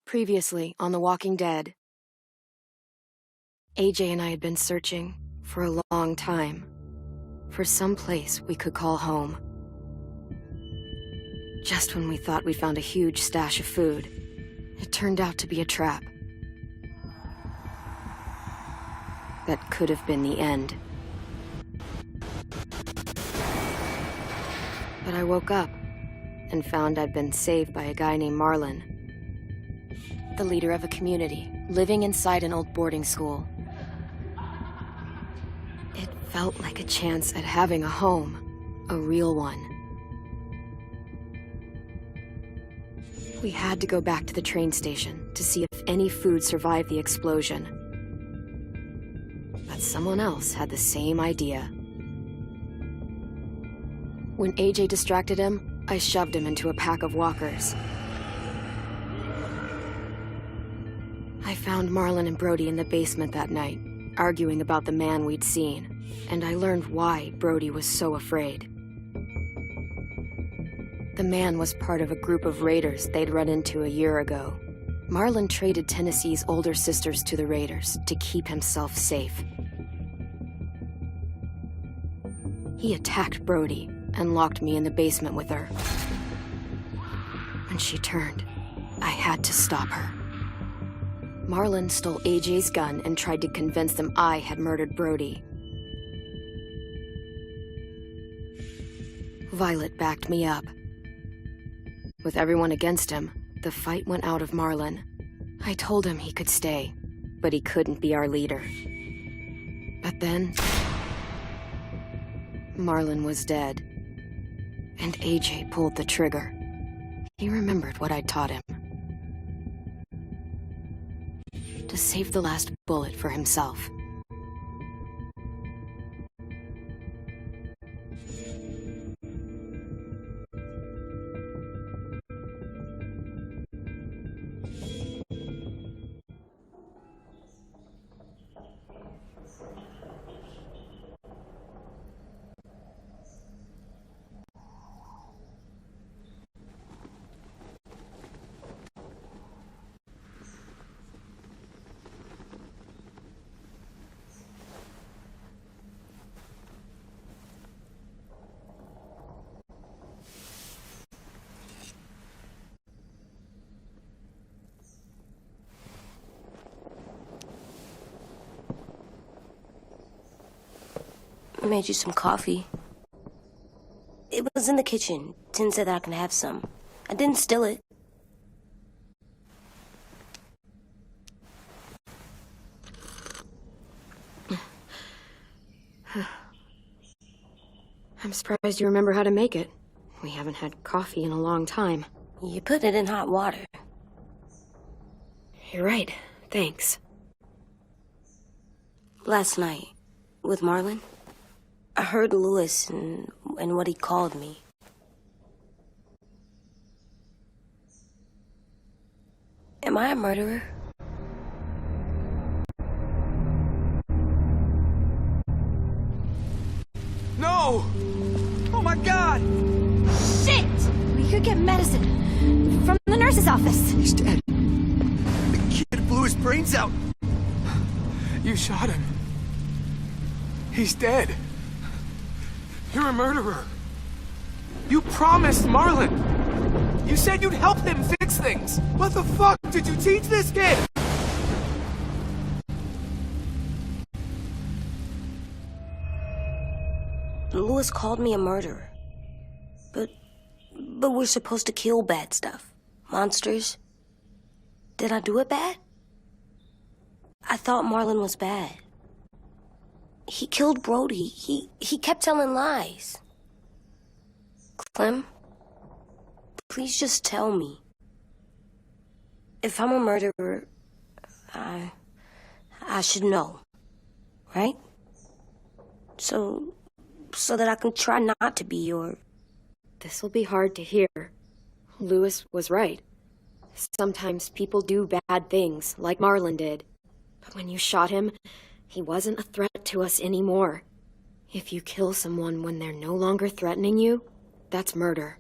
Previously on The Walking Dead. AJ and I had been searching for a long time for some place we could call home. Just when we thought we found a huge stash of food, it turned out to be a trap. That could have been the end. But I woke up and found I'd been saved by a guy named Marlon, the leader of a community living inside an old boarding school. It felt like a chance at having a home, a real one. We had to go back to the train station to see if any food survived the explosion. But someone else had the same idea. When AJ distracted him, I shoved him into a pack of walkers. I found Marlon and Brody in the basement that night, arguing about the man we'd seen, and I learned why Brody was so afraid. The man was part of a group of raiders they'd run into a year ago. Marlon traded Tennessee's older sisters to the raiders to keep himself safe. He attacked Brody and locked me in the basement with her. When she turned, I had to stop her. Marlon stole AJ's gun and tried to convince them I had murdered Brody. Violet backed me up. With everyone against him, the fight went out of Marlon. I told him he could stay, but he couldn't be our leader. But then, Marlon was dead, and AJ pulled the trigger. He remembered what I'd taught him. To save the last bullet for himself. I made you some coffee. It was in the kitchen. Tin said that I can have some. I didn't steal it. I'm surprised you remember how to make it. We haven't had coffee in a long time. You put it in hot water. You're right. Thanks. Last night, with Marlon, I heard Lewis and what he called me. Am I a murderer? No! Oh my God! Shit! We could get medicine from the nurse's office. He's dead. The kid blew his brains out. You shot him. He's dead. You're a murderer. You promised Marlon. You said you'd help him fix things. What the fuck did you teach this kid? Lewis called me a murderer. But we're supposed to kill bad stuff. Monsters. Did I do it bad? I thought Marlon was bad. He killed Brody. He kept telling lies. Clem, please just tell me. If I'm a murderer, I should know, right? So that I can try not to be your... This'll be hard to hear. Lewis was right. Sometimes people do bad things, like Marlon did. But when you shot him, he wasn't a threat to us anymore. If you kill someone when they're no longer threatening you, that's murder.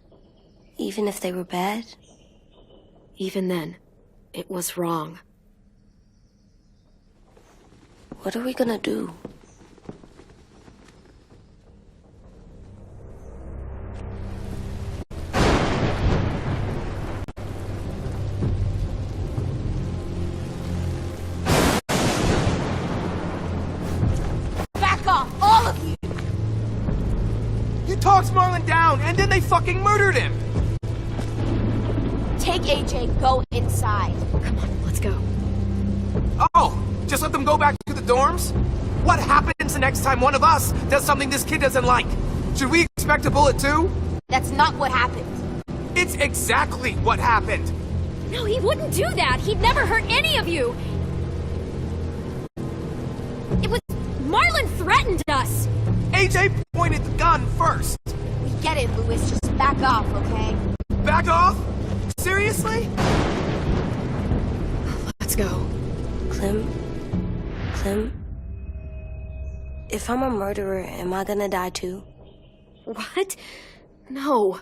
Even if they were bad? Even then, It was wrong. What are we gonna do? Back off, all of you! You talked Marlon down, and then they fucking murdered him! Take AJ, go inside. Come on, let's go. Oh, just let them go back to the dorms? What happens the next time one of us does something this kid doesn't like? Should we expect a bullet too? That's not what happened. It's exactly what happened! No, he wouldn't do that. He'd never hurt any of you. It was... Marlon threatened us. AJ pointed the gun first! We get it, Louis. Just back off, okay? Back off? Seriously? Let's go. Clem? If I'm a murderer, am I gonna die too? What? No.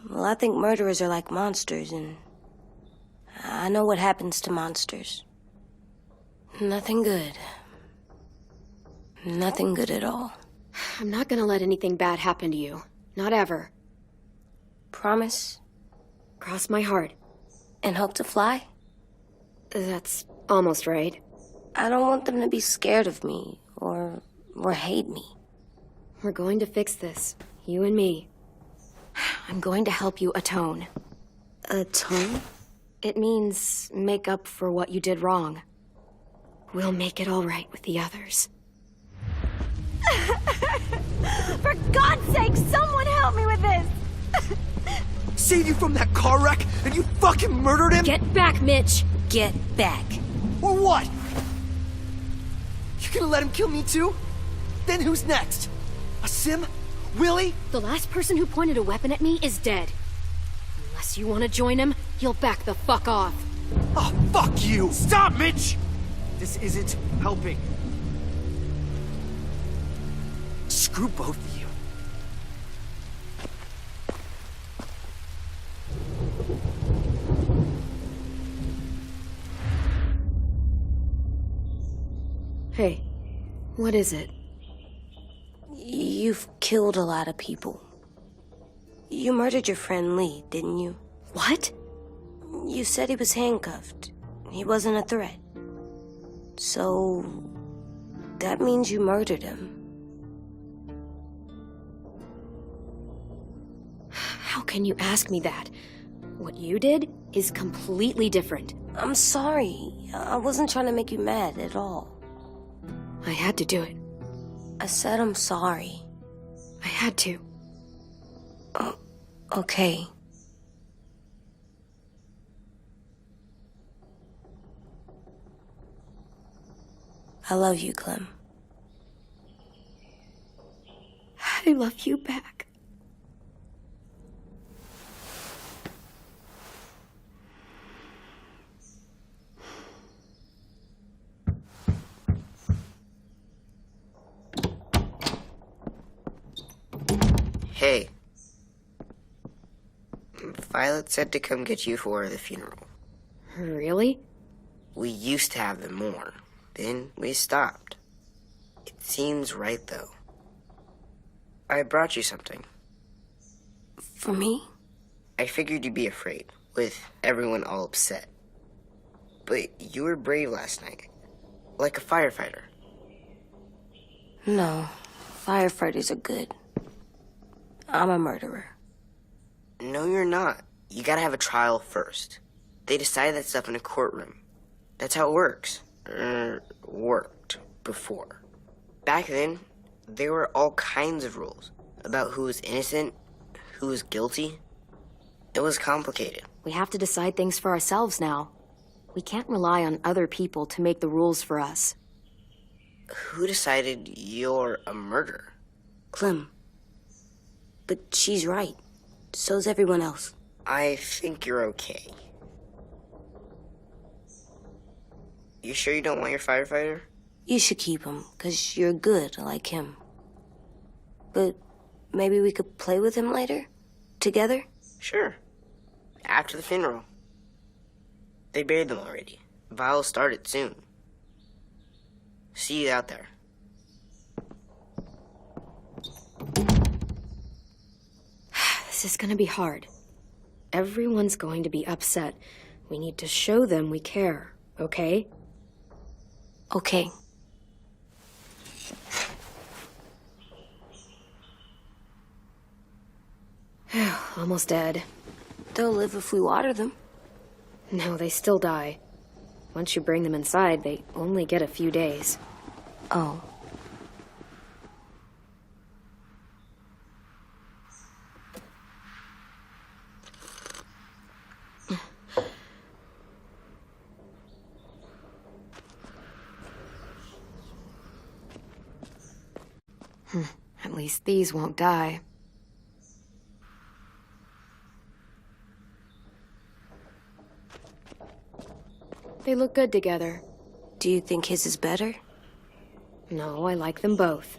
Well, I think murderers are like monsters, and I know what happens to monsters. Nothing good. Nothing good at all. I'm not gonna let anything bad happen to you. Not ever. Promise? Cross my heart. And hope to fly? That's almost right. I don't want them to be scared of me, or hate me. We're going to fix this. You and me. I'm going to help you atone. Atone? It means make up for what you did wrong. We'll make it all right with the others. For God's sake, someone help me with this! Saved you from that car wreck, and you fucking murdered him? Get back, Mitch! Get back. Or what? You gonna let him kill me too? Then who's next? A Sim? Willie? The last person who pointed a weapon at me is dead. Unless you want to join him, you'll back the fuck off. Oh, fuck you! Stop, Mitch! This isn't helping. Screw both of you. Hey, what is it? You've killed a lot of people. You murdered your friend Lee, didn't you? What? You said he was handcuffed. He wasn't a threat. So, that means you murdered him. How can you ask me that? What you did is completely different. I'm sorry. I wasn't trying to make you mad at all. I had to do it. I said I'm sorry. I had to. Okay. I love you, Clem. I love you back. Hey. Violet said to come get you for the funeral. Really? We used to have them more. Then we stopped. It seems right, though. I brought you something. For me? I figured you'd be afraid, with everyone all upset. But you were brave last night. Like a firefighter. No. Firefighters are good. I'm a murderer. No, you're not. You gotta have a trial first. They decide that stuff in a courtroom. That's how it works. Worked before. Back then, there were all kinds of rules about who was innocent, who was guilty. It was complicated. We have to decide things for ourselves now. We can't rely on other people to make the rules for us. Who decided you're a murderer? Clem. But she's right. So's everyone else. I think you're okay. You sure you don't want your firefighter? You should keep him, 'cause you're good like him. But maybe we could play with him later? Together? Sure. After the funeral. They buried them already. Vile started soon. See you out there. This is gonna be hard. Everyone's going to be upset. We need to show them we care, okay? Okay. Almost dead. They'll live if we water them. No, they still die. Once you bring them inside, they only get a few days. Oh. At least these won't die. They look good together. Do you think his is better? No, I like them both.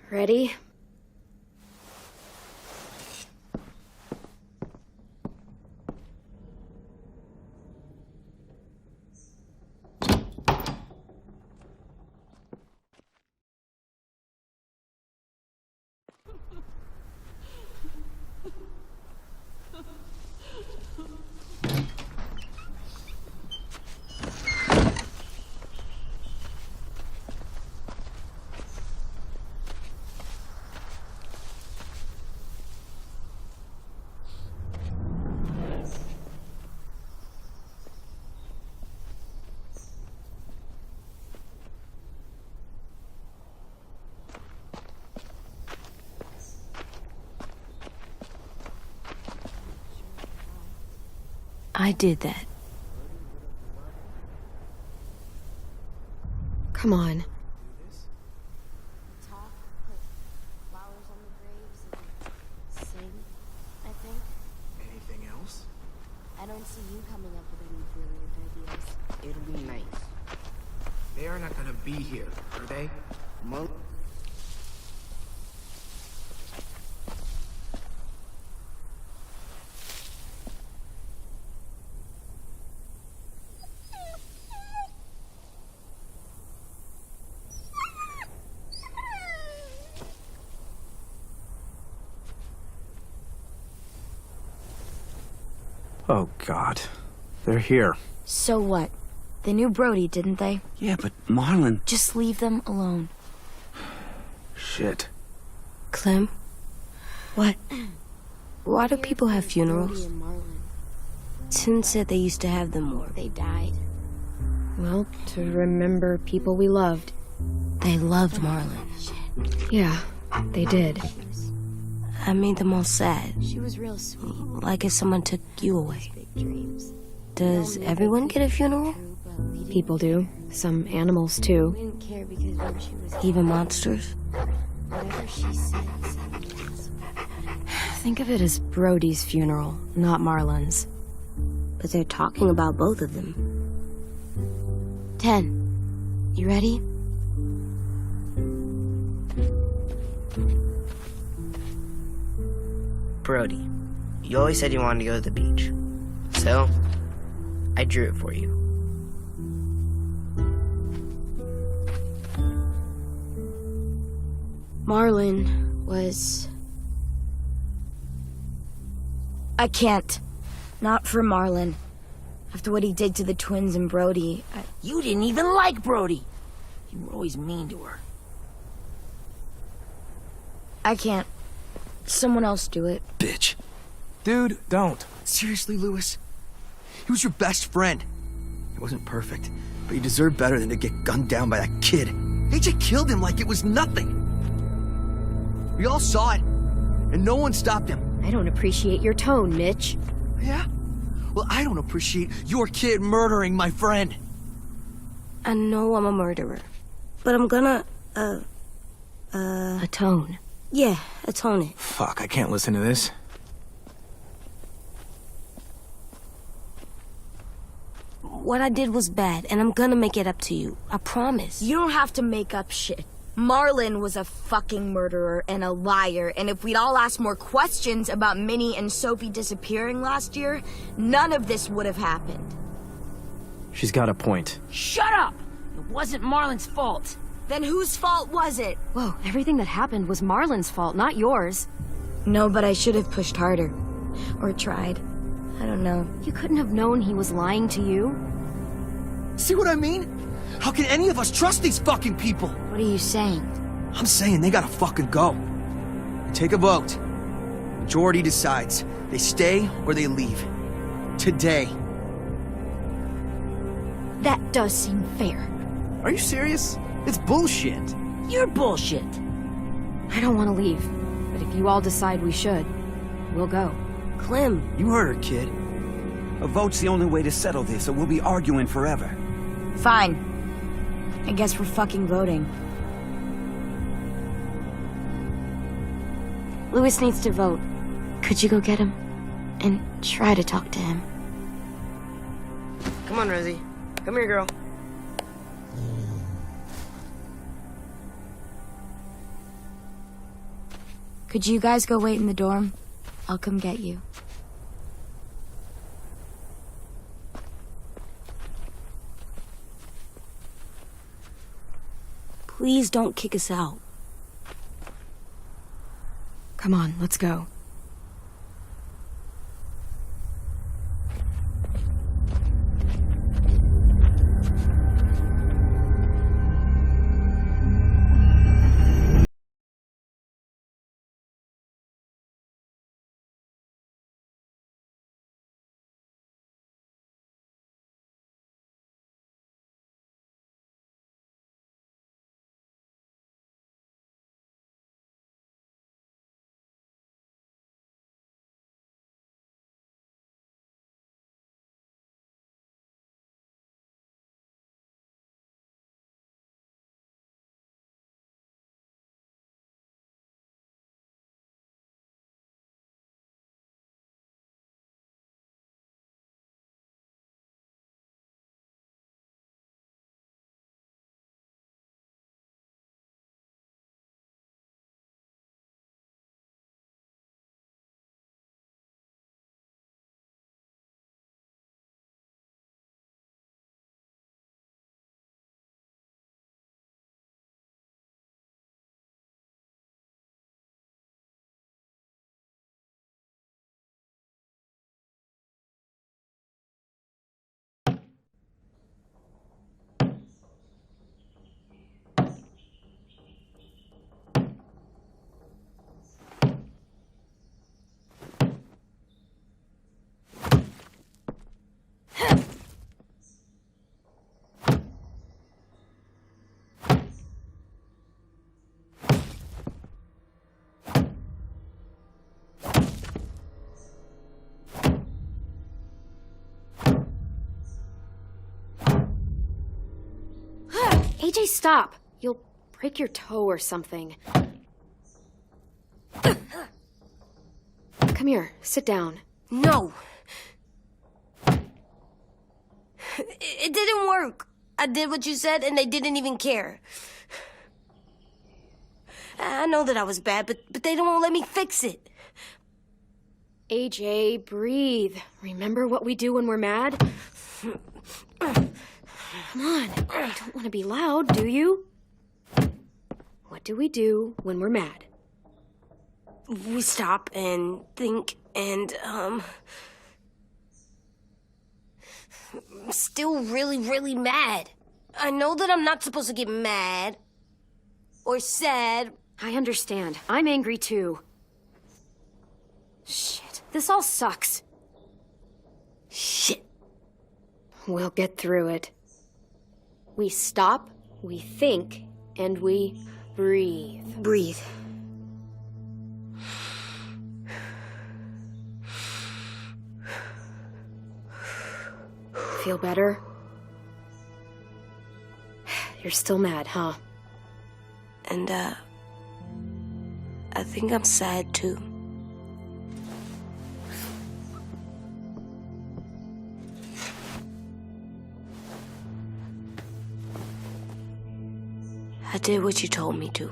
Ready? I did that. Come on. Talk, put flowers on the graves, and sing, I think. Anything else? I don't see you coming up with any brilliant ideas. It'll be nice. They are not gonna be here, are they? Monk. Oh, God. They're here. So what? They knew Brody, didn't they? Yeah, but Marlon... Just leave them alone. Shit. Clem? What? Why do people have funerals? Brody and Marlon. Tin said they used to have them more. They died. Well, to remember people we loved. They loved Marlon. Yeah, they did. I made them all sad. She was real sweet. Like if someone took you away. Big dreams. Does everyone get a funeral? True, but we didn't People do. Some animals, too. We didn't care because when she was Even monsters? whatever she said. Think of it as Brody's funeral, not Marlon's. But they're talking about both of them. 10. You ready? Brody, you always said you wanted to go to the beach. So, I drew it for you. Marlon was... I can't. Not for Marlon. After what he did to the twins and Brody, You didn't even like Brody. You were always mean to her. I can't. Someone else do it. Bitch. Dude, don't. Seriously, Lewis? He was your best friend. He wasn't perfect, but he deserved better than to get gunned down by that kid. AJ killed him like it was nothing. We all saw it, and no one stopped him. I don't appreciate your tone, Mitch. Yeah? Well, I don't appreciate your kid murdering my friend. I know I'm a murderer. But I'm gonna, Atone. yeah, atone it. Fuck, I can't listen to this. What I did was bad, and I'm gonna make it up to you. I promise. You don't have to make up shit. Marlon was a fucking murderer and a liar, and if we'd all asked more questions about Minnie and Sophie disappearing last year, none of this would have happened. She's got a point. Shut up! It wasn't Marlon's fault. Then whose fault was it? Whoa, everything that happened was Marlon's fault, not yours. No, but I should have pushed harder. Or tried. I don't know. You couldn't have known he was lying to you. See what I mean? How can any of us trust these fucking people? What are you saying? I'm saying they gotta fucking go. We take a vote. Majority decides. They stay or they leave. Today. That does seem fair. Are you serious? It's bullshit. You're bullshit. I don't want to leave, but if you all decide we should, we'll go. Clem, You heard her, kid. A vote's the only way to settle this, or we'll be arguing forever. Fine. I guess we're fucking voting. Louis needs to vote. Could you go get him? And try to talk to him. Come on, Rosie. Come here, girl. Could you guys go wait in the dorm? I'll come get you. Please don't kick us out. Come on, let's go. AJ, stop! You'll break your toe or something. Come here, sit down. No. It didn't work. I did what you said and they didn't even care. I know that I was bad, but they don't let me fix it. AJ, breathe. Remember what we do when we're mad? Come on, you don't want to be loud, do you? What do we do when we're mad? We stop and think and, I'm still really, really mad. I know that I'm not supposed to get mad or sad. I understand. I'm angry too. Shit, this all sucks. Shit. We'll get through it. We stop, we think, and we breathe. Breathe. Feel better? You're still mad, huh? And, I think I'm sad too. I did what you told me to.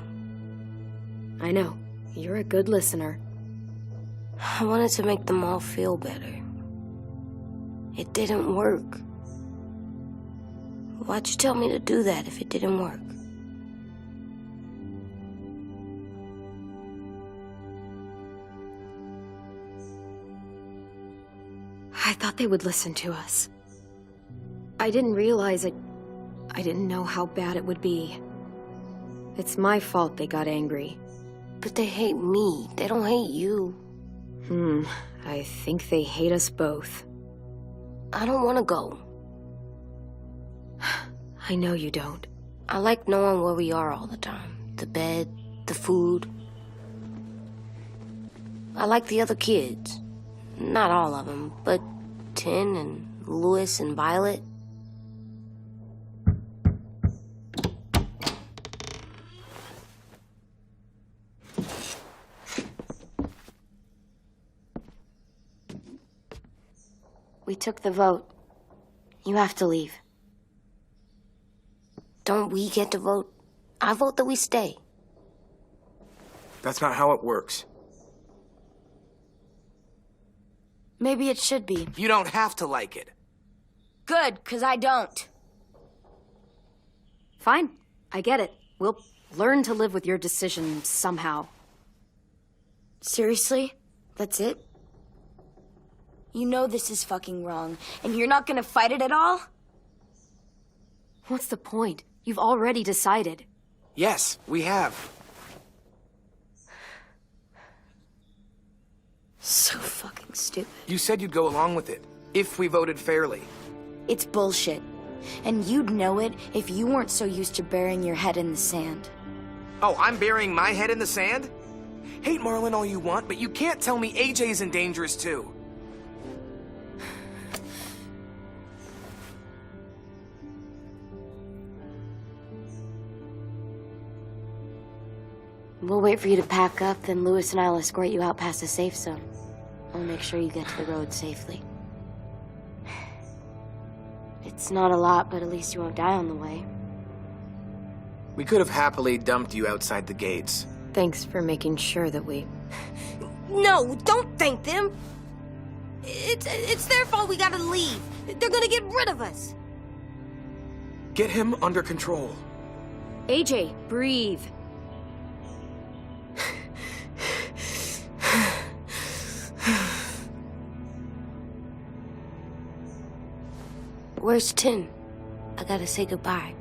I know. You're a good listener. I wanted to make them all feel better. It didn't work. Why'd you tell me to do that if it didn't work? I thought they would listen to us. I didn't realize it. I didn't know how bad it would be. It's my fault they got angry. But they hate me. They don't hate you. I think they hate us both. I don't want to go. I know you don't. I like knowing where we are all the time. The bed, the food. I like the other kids. Not all of them, but Tin and Louis and Violet. We took the vote. You have to leave. Don't we get to vote? I vote that we stay. That's not how it works. Maybe it should be. You don't have to like it. Good, 'cause I don't. Fine. I get it. We'll learn to live with your decision somehow. Seriously? That's it? You know this is fucking wrong, and you're not gonna fight it at all? What's the point? You've already decided. Yes, we have. So fucking stupid. You said you'd go along with it, if we voted fairly. It's bullshit. And you'd know it if you weren't so used to burying your head in the sand. Oh, I'm burying my head in the sand? Hate Marlon all you want, but you can't tell me AJ's in dangerous too. We'll wait for you to pack up, then Louis and I'll escort you out past the safe zone. I'll make sure you get to the road safely. It's not a lot, but at least you won't die on the way. We could have happily dumped you outside the gates. Thanks for making sure that we... No, don't thank them! It's their fault we gotta leave. They're gonna get rid of us. Get him under control. AJ, breathe. Where's Tin? I gotta say goodbye.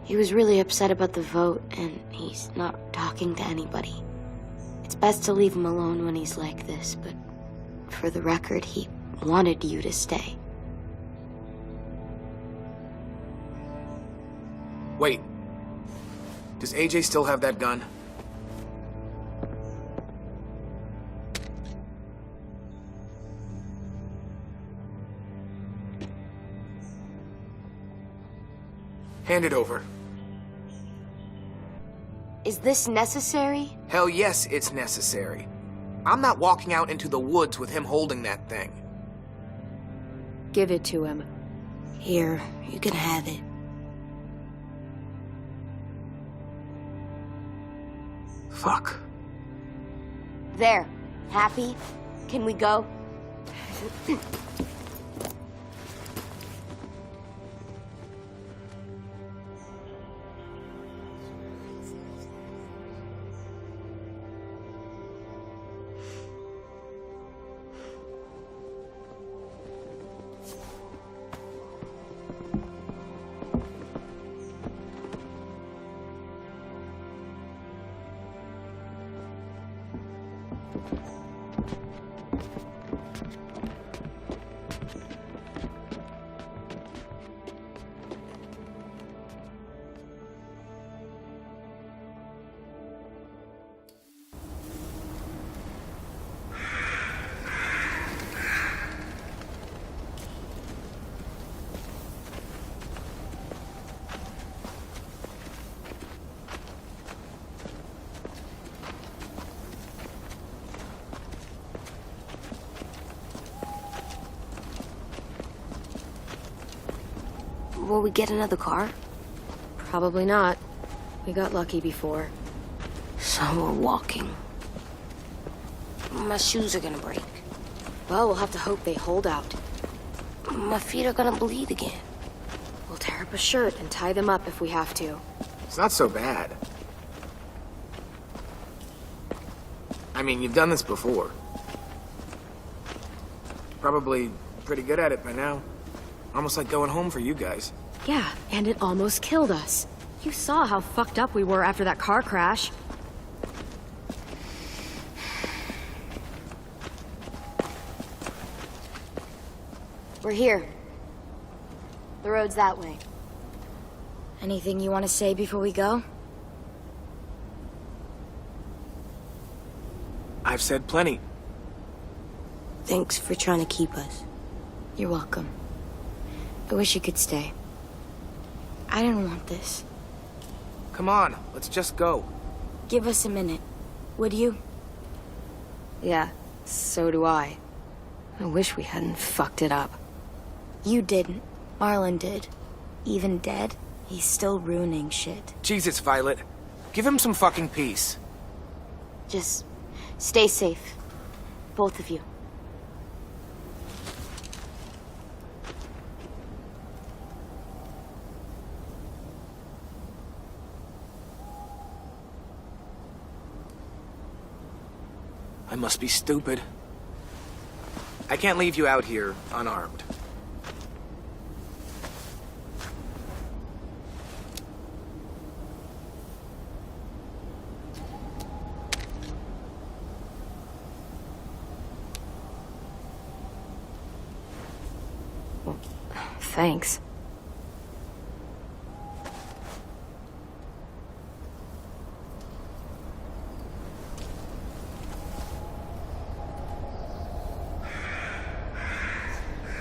He was really upset about the vote, and he's not talking to anybody. It's best to leave him alone when he's like this, but for the record, he wanted you to stay. Wait. Does AJ still have that gun? Hand it over. Is this necessary? Hell yes, it's necessary. I'm not walking out into the woods with him holding that thing. Give it to him. Here, you can have it. Fuck. There. Happy? Can we go? Will we get another car? Probably not. We got lucky before. So we're walking. My shoes are gonna break. Well, we'll have to hope they hold out. My feet are gonna bleed again. We'll tear up a shirt and tie them up if we have to. It's not so bad. I mean, you've done this before. Probably pretty good at it by now. Almost like going home for you guys. Yeah, and it almost killed us. You saw how fucked up we were after that car crash. We're here. The road's that way. Anything you want to say before we go? I've said plenty. Thanks for trying to keep us. You're welcome. I wish you could stay. I didn't want this. Come on, let's just go. Give us a minute, would you? Yeah, so do I. I wish we hadn't fucked it up. You didn't. Marlon did. Even dead, he's still ruining shit. Jesus, Violet. Give him some fucking peace. Just stay safe. Both of you. I must be stupid. I can't leave you out here unarmed. Thanks.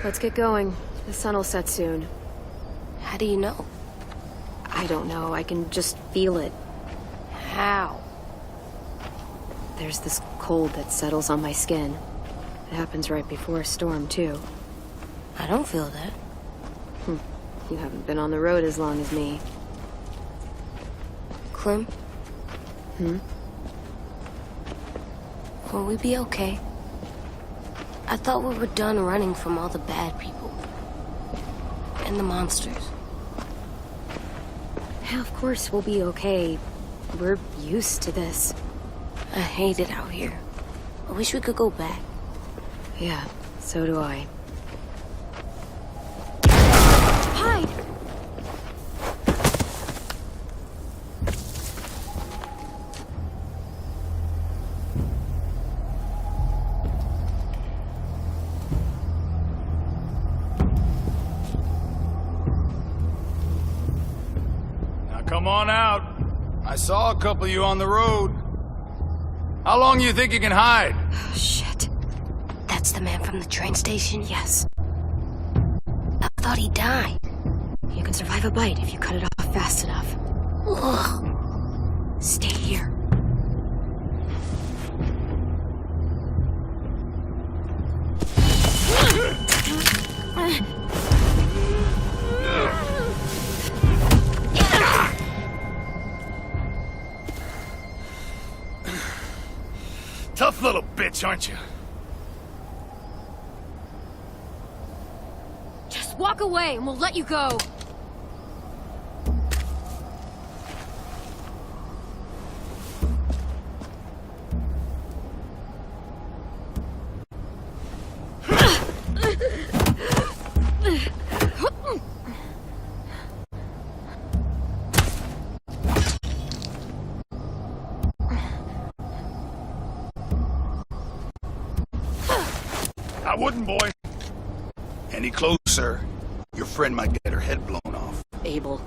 Let's get going. The sun will set soon. How do you know? I don't know. I can just feel it. How? There's this cold that settles on my skin. It happens right before a storm, too. I don't feel that. You haven't been on the road as long as me. Clem? Will we be okay? I thought we were done running from all the bad people. And the monsters. Yeah, of course we'll be okay. We're used to this. I hate it out here. I wish we could go back. Yeah, so do I. Hide! Now come on out. I saw a couple of you on the road. How long do you think you can hide? Oh, shit. That's the man from the train station? Yes. I thought he died. You can survive a bite if you cut it off fast enough. Ugh. Stay here. Tough little bitch, aren't you? Just walk away and we'll let you go. I wouldn't, boy. Any closer, your friend might get her head blown off. Abel.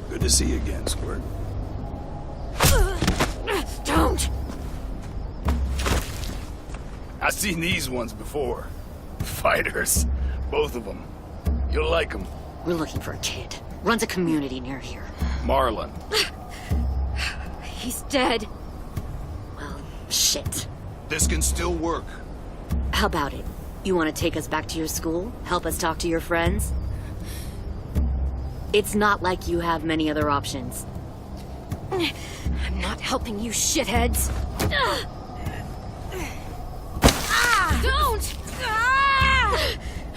Good to see you again, Squirt. Don't! I've seen these ones before. Fighters. Both of them. You'll like them. We're looking for a kid. Runs a community near here. Marlon. He's dead. Well, shit. This can still work. How about it? You want to take us back to your school? Help us talk to your friends? It's not like you have many other options. I'm not helping you shitheads. Don't!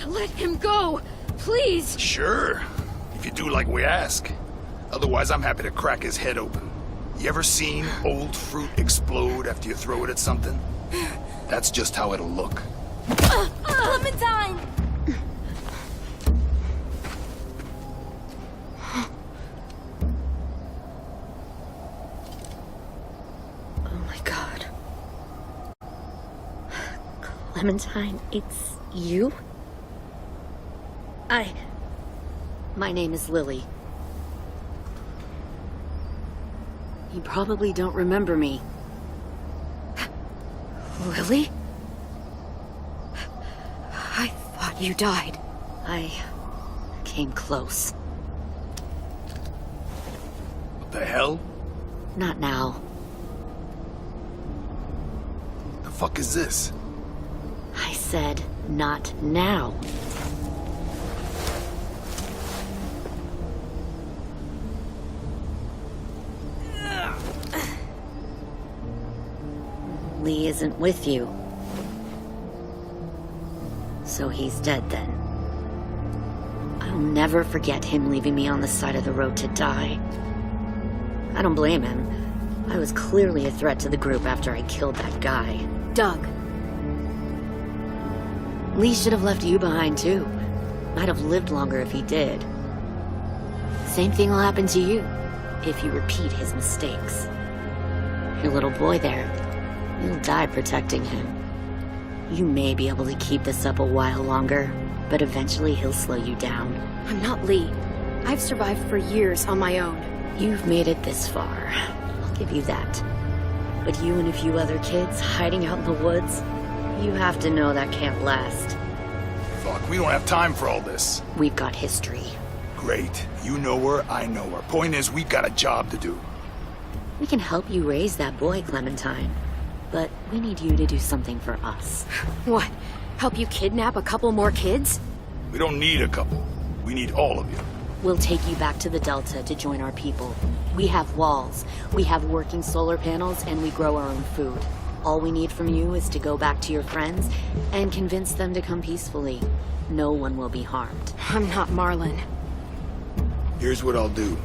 Let him go, please. Sure, if you do like we ask. Otherwise, I'm happy to crack his head open. You ever seen old fruit explode after you throw it at something? That's just how it'll look. Clementine! Oh my god. Clementine, it's you? My name is Lily. You probably don't remember me. Lily? I thought you died. I came close. What the hell? Not now. The fuck is this? I said, not now. Lee isn't with you. So he's dead then. I'll never forget him leaving me on the side of the road to die. I don't blame him. I was clearly a threat to the group after I killed that guy. Doug. Lee should have left you behind too. Might have lived longer if he did. Same thing will happen to you if you repeat his mistakes. Your little boy there, you'll die protecting him. You may be able to keep this up a while longer, but eventually he'll slow you down. I'm not Lee. I've survived for years on my own. You've made it this far. I'll give you that. But you and a few other kids hiding out in the woods, you have to know that can't last. Fuck, we don't have time for all this. We've got history. Great. You know her, I know her. Point is, we've got a job to do. We can help you raise that boy, Clementine. But we need you to do something for us. What? Help you kidnap a couple more kids? We don't need a couple. We need all of you. We'll take you back to the Delta to join our people. We have walls, we have working solar panels, and we grow our own food. All we need from you is to go back to your friends and convince them to come peacefully. No one will be harmed. I'm not Marlon. Here's what I'll do.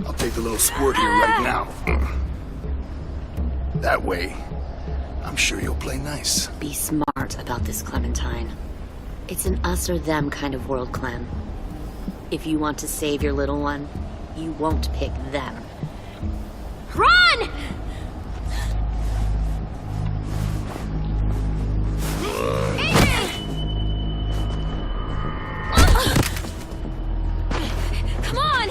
I'll take the little squirt here right now. That way, I'm sure you'll play nice. Be smart about this, Clementine. It's an us or them kind of world, Clem. If you want to save your little one, you won't pick them. Run! Come on!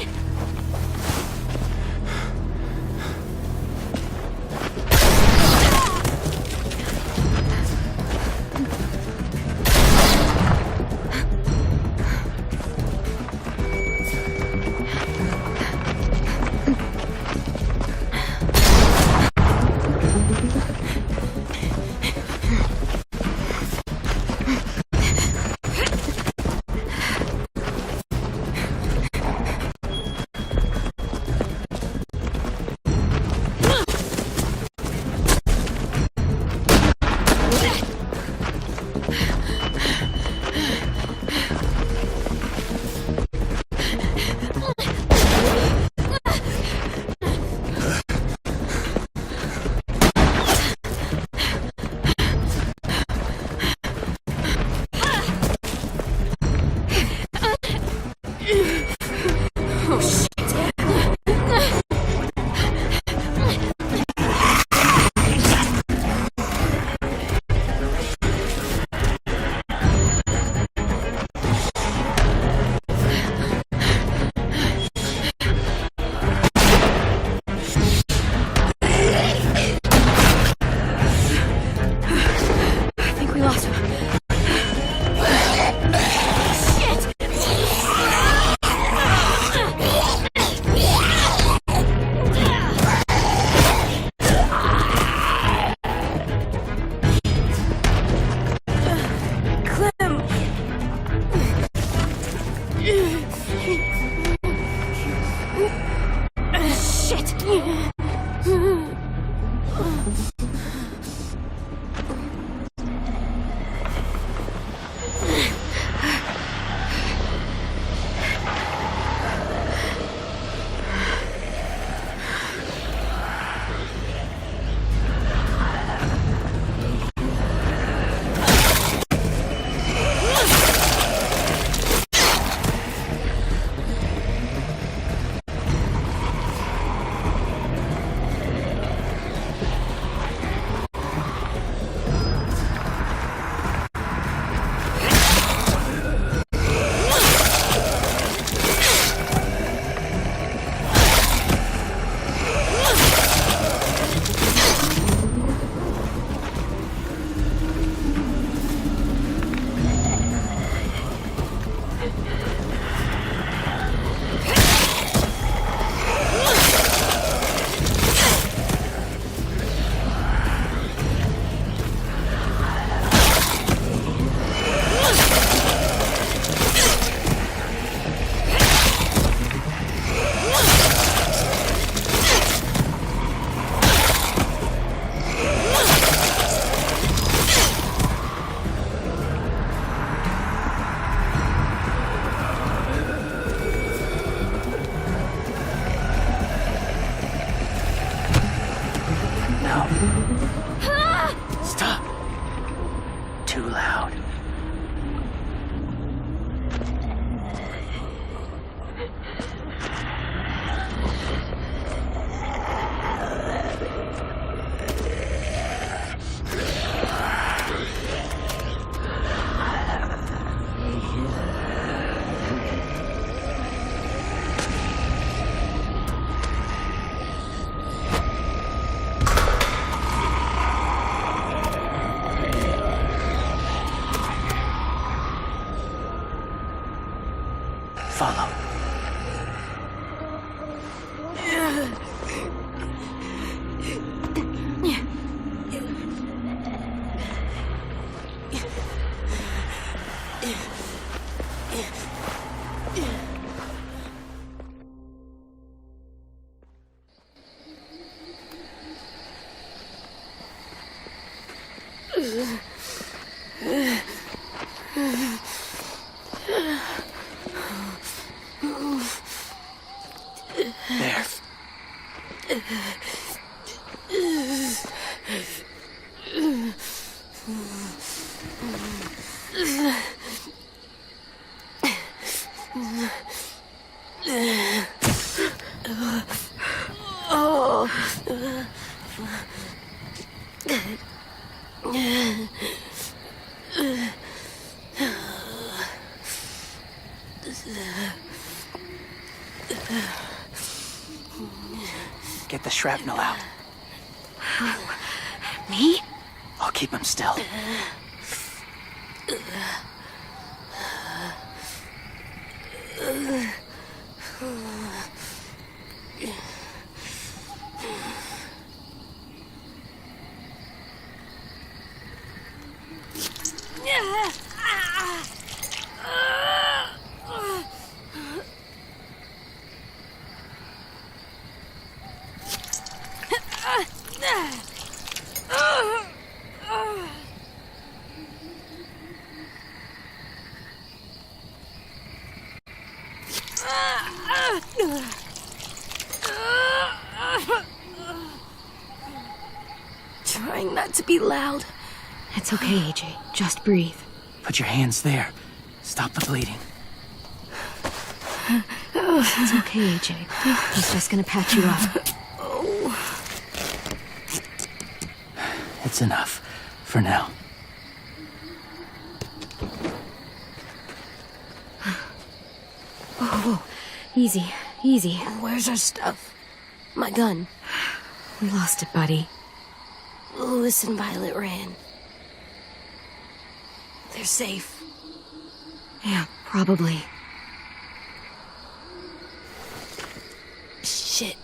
No. Stop. Too loud. Follow. There. Get the shrapnel out. Me? I'll keep him still. Trying not to be loud. It's okay, AJ. Just breathe. Put your hands there. Stop the bleeding. It's okay, AJ. He's just gonna patch you up. It's enough. For now. Whoa. Easy. Easy. Where's our stuff? My gun. We lost it, buddy. Louis and Violet ran. They're safe. Yeah, probably. Shit.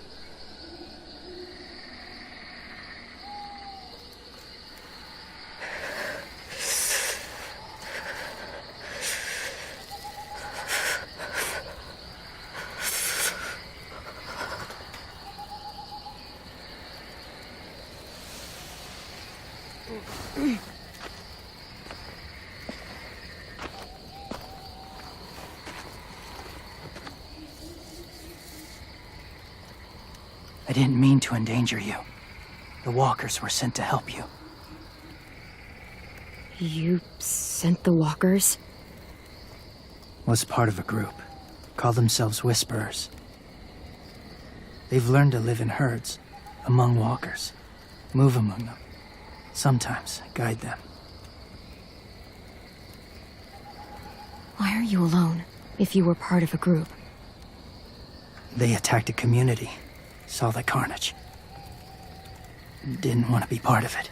I didn't mean to endanger you. The walkers were sent to help you. You sent the walkers? Was part of a group. Call themselves Whisperers. They've learned to live in herds, among walkers. Move among them. Sometimes guide them. Why are you alone, if you were part of a group? They attacked a community. Saw the carnage. Didn't want to be part of it.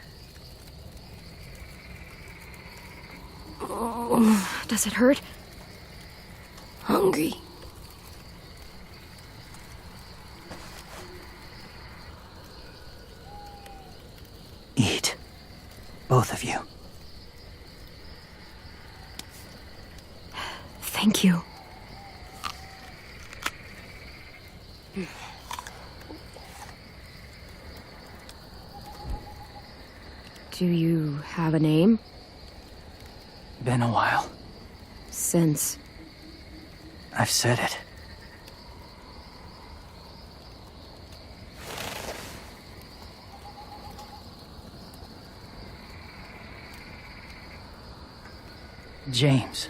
Does it hurt? Hungry. Eat. Both of you. Thank you. Do you have a name? Been a while. Since... I've said it. James.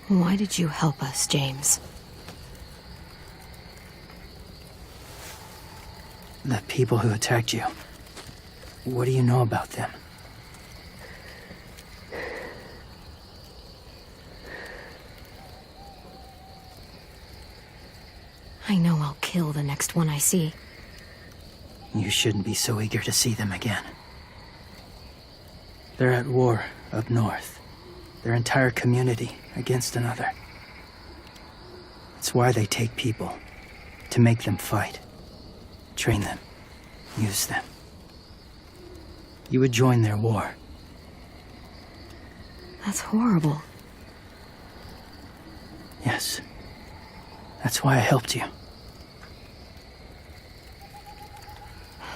Why did you help us, James? The people who attacked you. What do you know about them? I know I'll kill the next one I see. You shouldn't be so eager to see them again. They're at war up north. Their entire community against another. It's why they take people. To make them fight. Train them. Use them. You would join their war. That's horrible. Yes. That's why I helped you.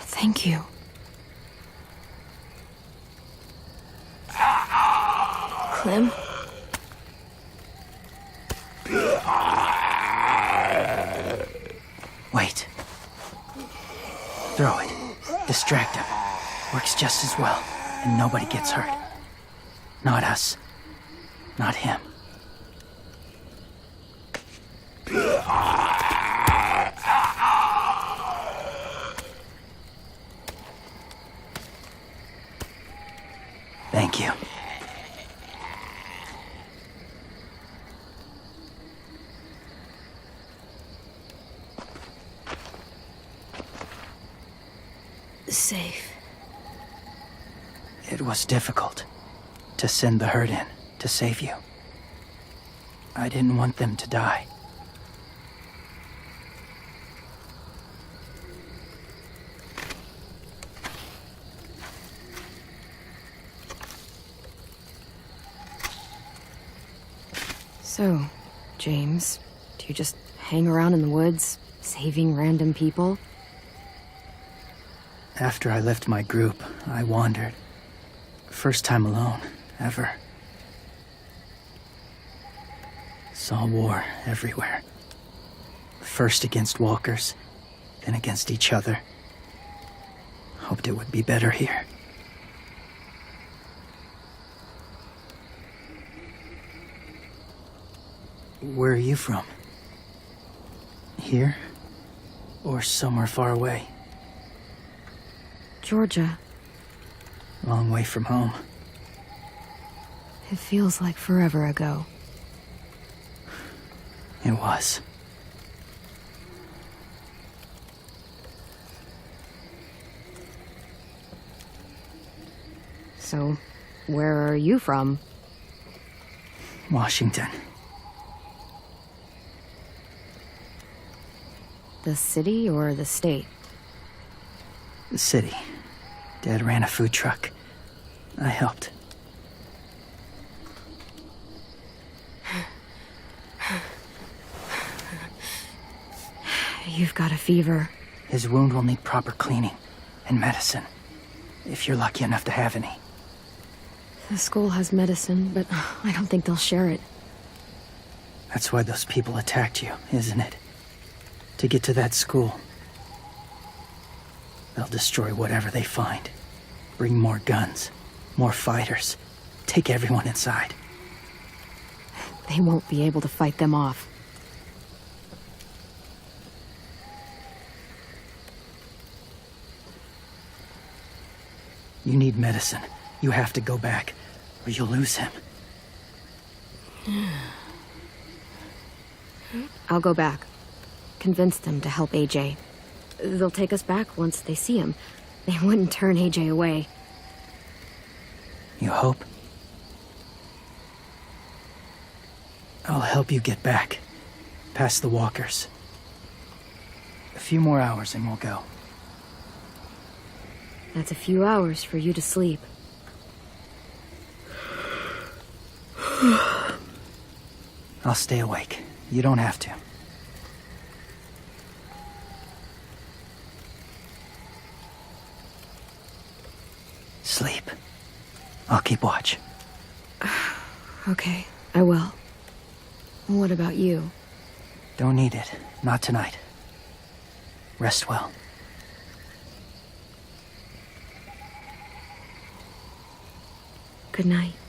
Thank you. Clem? Wait. Throw it. Distract him. Works just as well, and nobody gets hurt. Not us. Not him. Thank you. Safe. It was difficult to send the herd in to save you. I didn't want them to die. So, James, do you just hang around in the woods, saving random people? After I left my group, I wandered. First time alone, ever. Saw war everywhere. First against walkers, then against each other. Hoped it would be better here. Where are you from? Here? Or somewhere far away? Georgia. Long way from home. It feels like forever ago. It was. So, where are you from? Washington. The city or the state? The city. Dad ran a food truck. I helped. You've got a fever. His wound will need proper cleaning and medicine. If you're lucky enough to have any. The school has medicine, but I don't think they'll share it. That's why those people attacked you, isn't it? To get to that school. They'll destroy whatever they find. Bring more guns, more fighters. Take everyone inside. They won't be able to fight them off. You need medicine. You have to go back, or you'll lose him. I'll go back. Convince them to help AJ. They'll take us back once they see him. They wouldn't turn AJ away. You hope? I'll help you get back. Past the walkers. A few more hours and we'll go. That's a few hours for you to sleep. I'll stay awake. You don't have to. Sleep. I'll keep watch. Okay, I will. What about you? Don't need it. Not tonight. Rest well. Good night.